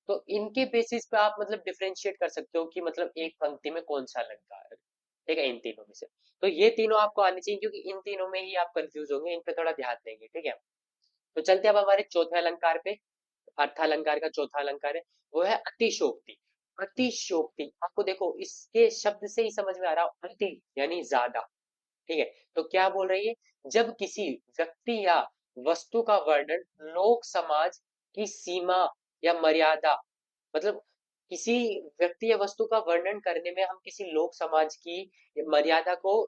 तो इनके बेसिस पे आप मतलब डिफरेंशिएट कर सकते हो कि मतलब एक पंक्ति में कौन सा अलंकार है। ठीक है, इन तीनों में से। तो ये तीनों आपको आने चाहिए, क्योंकि इन तीनों में ही आप कंफ्यूज होंगे, इन पे थोड़ा ध्यान देंगे। ठीक है, तो चलते अब हमारे चौथे अलंकार पे। अर्थालंकार का चौथा अलंकार है, वो है अतिशोक्ति। अतिशोक्ति, आपको देखो इसके शब्द से ही समझ में आ रहा हो, अति यानी ज्यादा। ठीक है, तो क्या बोल रही है, जब किसी व्यक्ति या वस्तु का वर्णन लोक समाज की सीमा या मर्यादा, मतलब किसी व्यक्ति या वस्तु का वर्णन करने में हम किसी लोक समाज की मर्यादा को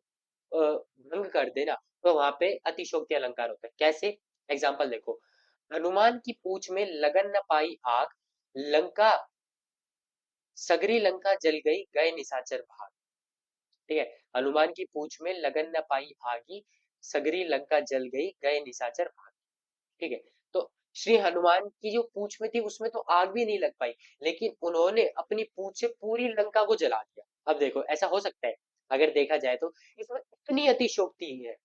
भंग कर देना, तो वहां पे अतिशोक्ति अलंकार होता है। कैसे, एग्जाम्पल देखो, हनुमान की पूंछ में लगन न पाई आग, लंका, सगरी लंका जल गई, गए निशाचर भाग। ठीक है, हनुमान की पूंछ में लगन न पाई आगी, सगरी लंका जल गई, गए निशाचर भाग। ठीक है, तो श्री हनुमान की जो पूंछ में थी उसमें तो आग भी नहीं लग पाई, लेकिन उन्होंने अपनी पूंछ से पूरी लंका को जला दिया। अब देखो ऐसा हो सकता है, अगर देखा जाए तो इसमें इतनी अतिशोक्ति है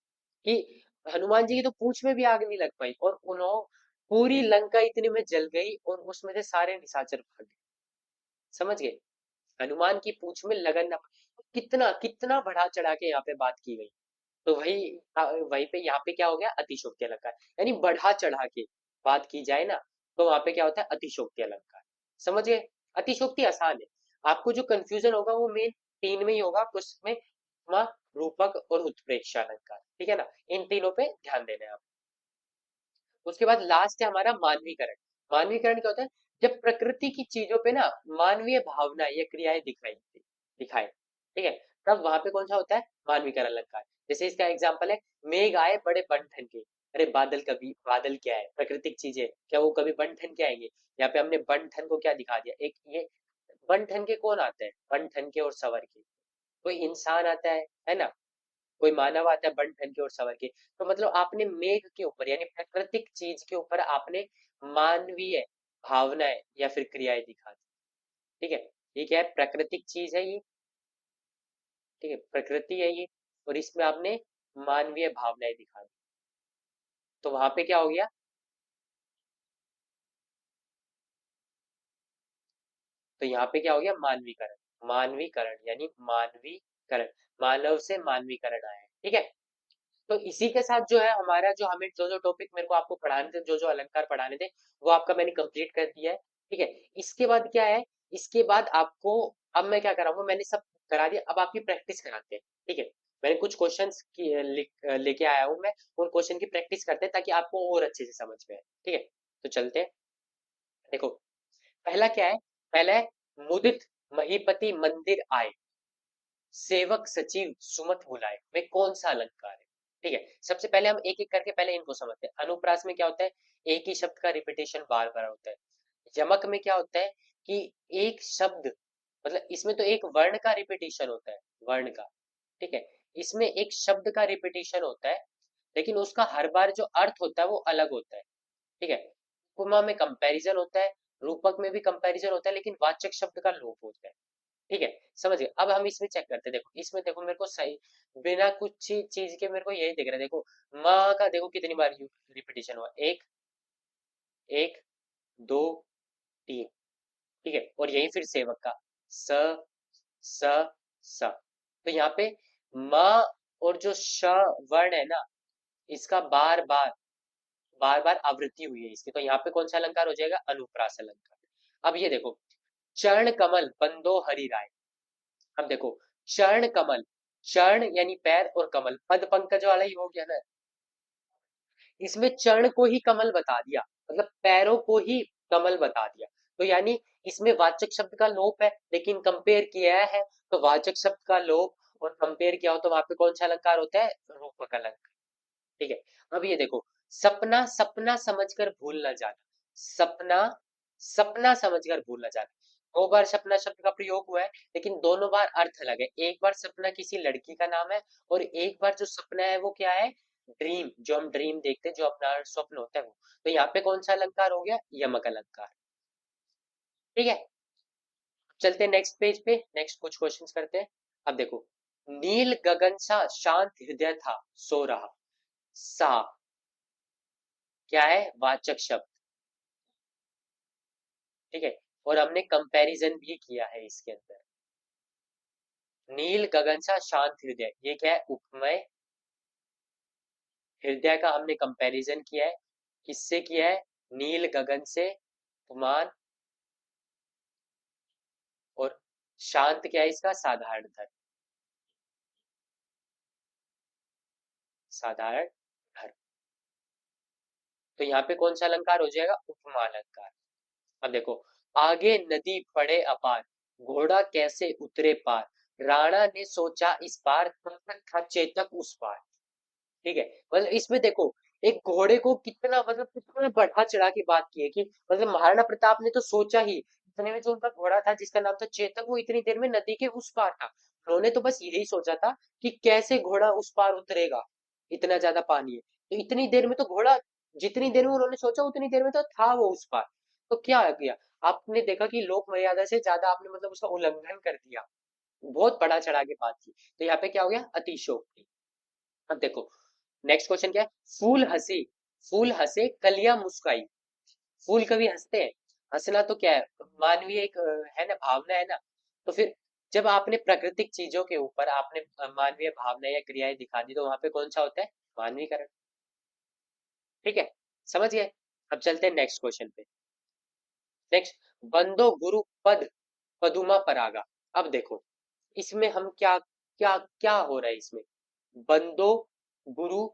कि हनुमान जी की तो पूंछ में भी आग नहीं लग पाई, और उन्होंने पूरी लंका इतने में जल गई और उसमें से सारे निशाचर भाग गए। समझ गए, हनुमान की पूंछ में लगन न, कितना कितना बढ़ा चढ़ा के यहाँ पे बात की गई। तो वही पे यहाँ पे क्या हो गया, अतिशोक्ति अलंकार। यानी बढ़ा चढ़ा के बात की जाए ना, तो वहां पे क्या होता है, अतिशोक्ति अलंकार। समझ गए, अतिशोक्ति आसान है। आपको जो कंफ्यूजन होगा वो मेन तीन में ही होगा, उसमें उपमा, रूपक और उत्प्रेक्षा अलंकार। ठीक है ना, इन तीनों पे ध्यान देना है आप। उसके बाद लास्ट है हमारा मानवीकरण। मानवीकरण क्या होता है, जब प्रकृति की चीजों पे ना मानवीय भावना या क्रियाएं दिखाए। ठीक है, तब वहां पे कौन सा होता है, मानवीकरण अलंकार। जैसे इसका एग्जाम्पल है, मेघ आए बड़े बन ठन के। अरे बादल, कभी बादल क्या है, प्राकृतिक चीजें, क्या वो कभी बन ठन के आएंगे। यहाँ पे हमने बन ठन को क्या दिखा दिया, एक ये बन ठन के कौन आते हैं, बन ठन के और सवर के, कोई इंसान आता है ना, कोई मानव आता है बन ठन के और सवर के। तो मतलब आपने मेघ के ऊपर यानी प्राकृतिक चीज के ऊपर आपने मानवीय भावनाएं या फिर क्रियाएं दिखा दी। ठीक है, ये क्या है, प्राकृतिक चीज है ये। ठीक है, प्रकृति है ये, और इसमें आपने मानवीय भावनाएं दिखा दी, तो वहां पे क्या हो गया, तो यहाँ पे क्या हो गया, मानवीकरण। मानवीकरण यानी मानवीकरण, मानव से मानवीकरण आया है। ठीक है, तो इसी के साथ जो है हमारा, जो हमें जो जो टॉपिक मेरे को आपको पढ़ाने थे, जो जो अलंकार पढ़ाने थे, वो आपका मैंने कंप्लीट कर दिया है। ठीक है, इसके बाद क्या है, इसके बाद आपको, अब मैं क्या कराऊंगा, मैंने सब करा दिया, अब आपकी प्रैक्टिस कराते हैं। ठीक है, मैंने कुछ क्वेश्चंस लेके आया हूँ मैं, उन क्वेश्चन की प्रैक्टिस करते हैं ताकि आपको और अच्छे से समझ में आए। ठीक है, तो चलते हैं। देखो, पहला क्या है, पहला है, मुदित महीपति मंदिर आए, सेवक सचिव सुमत बुलाए, वे कौन सा अलंकार है। ठीक है, सबसे पहले हम एक एक करके पहले इनको समझते हैं। अनुप्रास में क्या होता है, एक ही शब्द का रिपीटेशन बार बार होता है। यमक में क्या होता है कि एक शब्द, मतलब इसमें तो एक वर्ण का रिपीटेशन होता है, वर्ण का। ठीक है, इसमें एक शब्द का रिपीटेशन होता है, लेकिन उसका हर बार जो अर्थ होता है वो अलग होता है। ठीक है, उपमा में कंपैरिजन होता है, रूपक में भी कंपैरिजन होता है, लेकिन वाचक शब्द का लोप होता है। ठीक है, समझ गए। अब हम इसमें चेक करते हैं, देखो इसमें देखो मेरे को सही, बिना कुछ चीज के मेरे को यही दिख रहा है। देखो माँ का देखो कितनी बार रिपीटेशन हुआ, एक, एक, दो, तीन। ठीक है, और यही फिर सेवक का स, स, स। तो यहाँ पे माँ और जो श वर्ण है ना, इसका बार बार आवृत्ति हुई है इसकी, तो यहाँ पे कौन सा अलंकार हो जाएगा, अनुप्रास अलंकार। अब ये देखो, चरण कमल बंदो हरि राय। अब देखो, चरण कमल, चरण यानी पैर और कमल पद पंकज वाला ही हो गया ना, इसमें चरण को ही कमल बता दिया, मतलब पैरों को ही कमल बता दिया। तो यानी इसमें वाचक शब्द का लोप है, लेकिन कंपेयर किया है तो वाचक शब्द का लोप और कंपेयर किया हो तो वहां पे कौन सा अलंकार होता है, रूपक अलंकार। ठीक है। अब ये देखो, सपना सपना समझकर भूल न जाना, सपना सपना समझकर भूल न जाना, दो बार सपना शब्द का प्रयोग हुआ है, लेकिन दोनों बार अर्थ अलग है। एक बार सपना किसी लड़की का नाम है और एक बार जो सपना है वो क्या है, ड्रीम, जो हम ड्रीम देखते हैं, जो अपना स्वप्न होता है वो। तो यहाँ पे कौन सा अलंकार हो गया, यमक अलंकार। ठीक है, चलते हैं नेक्स्ट पेज पे, नेक्स्ट कुछ क्वेश्चंस करते हैं। अब देखो, नील गगन सा शांत हृदय था सो रहा, सा क्या है, वाचक शब्द। ठीक है, और हमने कंपैरिजन भी किया है इसके अंदर। नील गगन सा शांत हृदय, ये क्या है, उपमेय। हृदय का हमने कंपैरिजन किया है, किससे किया है, नील गगन से, उपमान। और शांत क्या है इसका, साधारण धर्म, साधारण धर्म। तो यहाँ पे कौन सा अलंकार हो जाएगा, उपमा अलंकार। अब देखो, आगे नदी पड़े अपार, घोड़ा कैसे उतरे पार, राणा ने सोचा इस पार, तब तक था चेतक उस पार। ठीक है, मतलब इसमें देखो, एक घोड़े को कितना, मतलब कितना बढ़ा चढ़ा के बात की है कि मतलब महाराणा प्रताप ने तो सोचा ही, इतने में जो उनका घोड़ा था जिसका नाम था चेतक, वो इतनी देर में नदी के उस पार था। उन्होंने तो बस यही सोचा था कि कैसे घोड़ा उस पार उतरेगा, इतना ज्यादा पानी है। तो इतनी देर में तो घोड़ा, जितनी देर में उन्होंने सोचा उतनी देर में तो था वो उस पार। तो क्या आ गया, आपने देखा कि लोक मर्यादा से ज्यादा आपने मतलब उसका उल्लंघन कर दिया, बहुत बड़ा चढ़ा के बात की। तो यहाँ पे क्या हो गया, अतिशयोक्ति। अब देखो, नेक्स्ट क्वेश्चन क्या है, फूल हंसे, फूल हंसे कलियां मुस्काई, फूल कभी हंसते हैं, हंसना तो क्या है, मानवीय एक है ना, भावना है ना। तो फिर जब आपने प्राकृतिक चीजों के ऊपर आपने मानवीय भावना या क्रियाएं दिखा दी, तो वहां पे कौन सा होता है, मानवीकरण। ठीक है, समझ गए। अब चलते हैं नेक्स्ट क्वेश्चन पे। नेक्स्ट, बंदो गुरु पद पदुमा परागा। अब देखो, इसमें हम क्या क्या क्या हो रहा है इसमें, बंदो गुरु,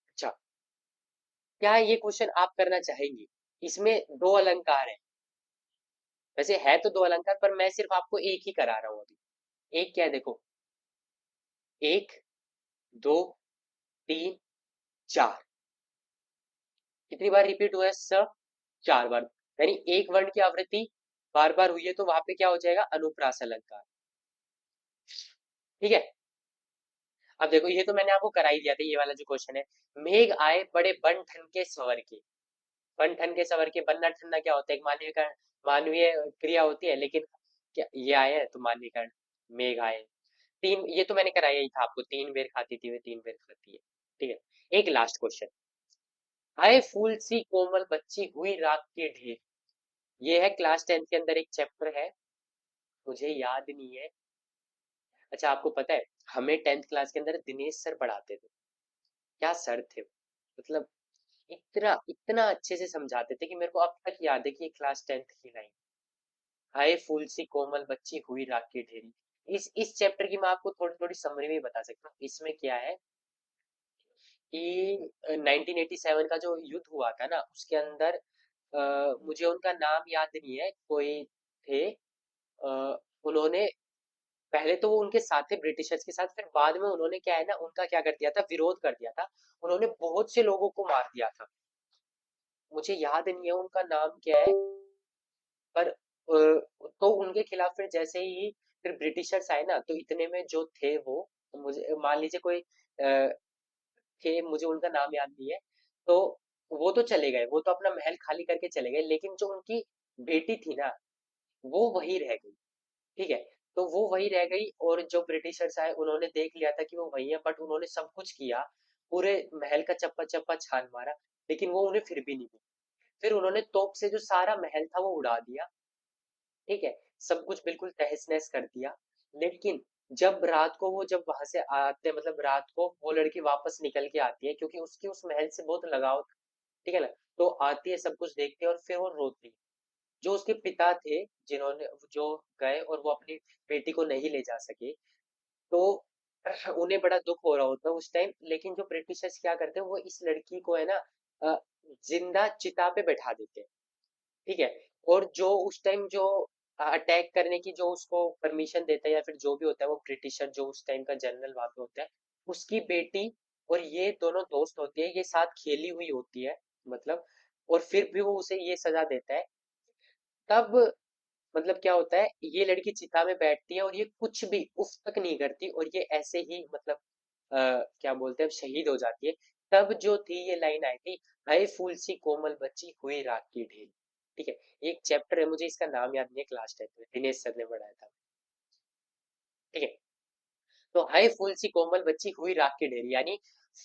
अच्छा, क्या ये क्वेश्चन आप करना चाहेंगी, इसमें दो अलंकार है, वैसे है तो दो अलंकार, पर मैं सिर्फ आपको एक ही करा रहा हूँ अभी। एक क्या है देखो, एक, दो, तीन, चार, कितनी बार रिपीट हुआ है, स, चार बार, यानी एक वर्ण की आवृत्ति बार बार हुई है, तो वहां पे क्या हो जाएगा, अनुप्रास अलंकार। ठीक है, अब देखो, ये तो मैंने आपको करा ही दिया था, ये वाला जो क्वेश्चन है, मेघ आए बड़े बन ठन के स्वर के, बन ठन के स्वर के, बनना ठनना क्या होता है, एक मानवीय मानवीय क्रिया होती है, लेकिन क्या ये आया है तो मानवीकरण, मेघ आए। तीन, ये तो मैंने कराया ही था आपको, तीन बेर खाती थी वे तीन बेर खाती है। ठीक है, एक लास्ट क्वेश्चन, आए फूल सी कोमल बच्ची हुई रात के ढेर, ये है क्लास 10 के अंदर एक चैप्टर है, मुझे याद नहीं है। अच्छा, आपको पता है, हमें 10th क्लास के अंदर दिनेश सर पढ़ाते थे, क्या सर थे वो, मतलब इतना इतना अच्छे से समझाते थे कि मेरे को अब तक याद है कि ये क्लास 10th की लाइन, हाय फूल सी कोमल बच्ची हुई राख की ढेरी। इस चैप्टर की मैं आपको थोड़ी थोड़ी समरी में बता सकता हूँ। इसमें क्या है कि 1987 का जो युद्ध हुआ था ना, उसके अंदर मुझे उनका नाम याद नहीं है, कोई थे, उन्होंने पहले तो वो उनके साथ थे ब्रिटिशर्स के साथ, फिर बाद में उन्होंने क्या है ना, उनका क्या कर दिया था, विरोध कर दिया था, उन्होंने बहुत से लोगों को मार दिया था, मुझे याद नहीं है उनका नाम क्या है, पर तो उनके खिलाफ फिर जैसे ही फिर ब्रिटिशर्स आए ना, तो इतने में जो थे वो, मुझे मान लीजिए कोई थे, मुझे उनका नाम याद नहीं है, तो वो तो चले गए, वो तो अपना महल खाली करके चले गए, लेकिन जो उनकी बेटी थी ना, वो वही रह गई। ठीक है, तो वो वही रह गई, और जो ब्रिटिशर्स आए उन्होंने देख लिया था कि वो वही है, बट उन्होंने सब कुछ किया, पूरे महल का चप्पा चप्पा छान मारा, लेकिन वो उन्हें फिर भी नहीं मिली। फिर उन्होंने तोप से जो सारा महल था वो उड़ा दिया। ठीक है, सब कुछ बिल्कुल तहस नहस कर दिया। लेकिन जब रात को वो जब वहां से आते, मतलब रात को वो लड़की वापस निकल के आती है, क्योंकि उसकी उस महल से बहुत लगाव था। ठीक है ना, तो आती है, सब कुछ देखती है, और फिर वो रोती है। जो उसके पिता थे, जिन्होंने, जो गए और वो अपनी बेटी को नहीं ले जा सके, तो उन्हें बड़ा दुख हो रहा होता है उस टाइम, लेकिन जो ब्रिटिशर्स क्या करते हैं, वो इस लड़की को है ना, अ, जिंदा चिता पे बैठा देते हैं। ठीक है, और जो उस टाइम जो अटैक करने की जो उसको परमिशन देता है या फिर जो भी होता है वो ब्रिटिशर जो उस टाइम का जनरल वहां पे होता है, उसकी बेटी और ये दोनों दोस्त होती है, ये साथ खेली हुई होती है मतलब, और फिर भी वो उसे ये सजा देता है। तब मतलब क्या होता है, ये लड़की चिता में बैठती है और ये कुछ भी उफ तक नहीं करती और ये ऐसे ही मतलब क्या बोलते हैं शहीद हो जाती है। तब जो थी ये लाइन आई थी, हाय फूल सी कोमल बच्ची हुई राख की ढेर। ठीक है, एक चैप्टर है, मुझे इसका नाम याद नहीं है, क्लास टेंथ में दिनेश सर ने पढ़ाया था। ठीक है, तो हाय फूल सी कोमल बच्ची हुई राख की ढेर, यानी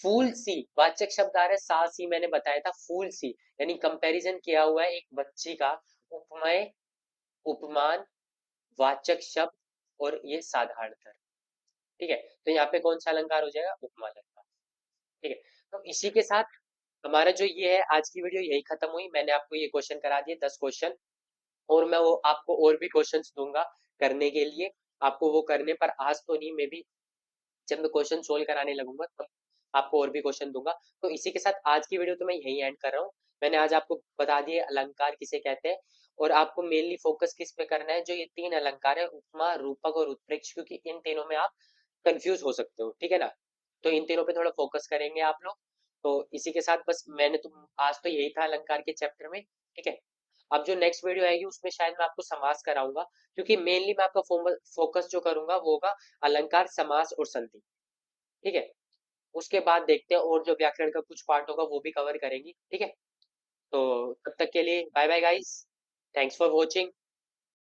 फूल सी वाचक शब्द आ रहा है, सा सी मैंने बताया था, फूल सी यानी कंपैरिजन किया हुआ है एक बच्ची का, उपमेय, उपमान, वाचक शब्द और ये साधारणतर। ठीक है, तो यहाँ पे कौन सा अलंकार हो जाएगा, उपमा अलंकार। ठीक है, तो इसी के साथ हमारा जो ये है आज की वीडियो यही खत्म हुई। मैंने आपको ये क्वेश्चन करा दिए 10 क्वेश्चन, और मैं वो आपको और भी क्वेश्चंस दूंगा करने के लिए, आपको वो करने पर आज तो नहीं, मे बी जब मैं क्वेश्चन सोल्व कराने लगूंगा तब आपको और भी क्वेश्चन दूंगा। तो इसी के साथ आज की वीडियो तो मैं यही एंड कर रहा हूँ। मैंने आज आपको बता दिए अलंकार किसे कहते हैं, और आपको मेनली फोकस किस पे करना है, जो ये 3 अलंकार है, उपमा, रूपक और उत्प्रेक्ष, क्योंकि इन तीनों में आप कंफ्यूज हो सकते हो। ठीक है ना, तो इन तीनों पे थोड़ा फोकस करेंगे आप लोग। तो इसी के साथ बस मैंने तो आज तो यही था अलंकार के चैप्टर में। ठीक है, अब जो नेक्स्ट वीडियो आएगी उसमें शायद मैं आपको समास कराऊंगा, क्योंकि मेनली मैं आपका फोकस जो करूंगा वो होगा अलंकार, समास और संधि। ठीक है, उसके बाद देखते हैं और जो व्याकरण का कुछ पार्ट होगा वो भी कवर करेंगे। ठीक है, तो तब तक के लिए bye bye guys, thanks for watching.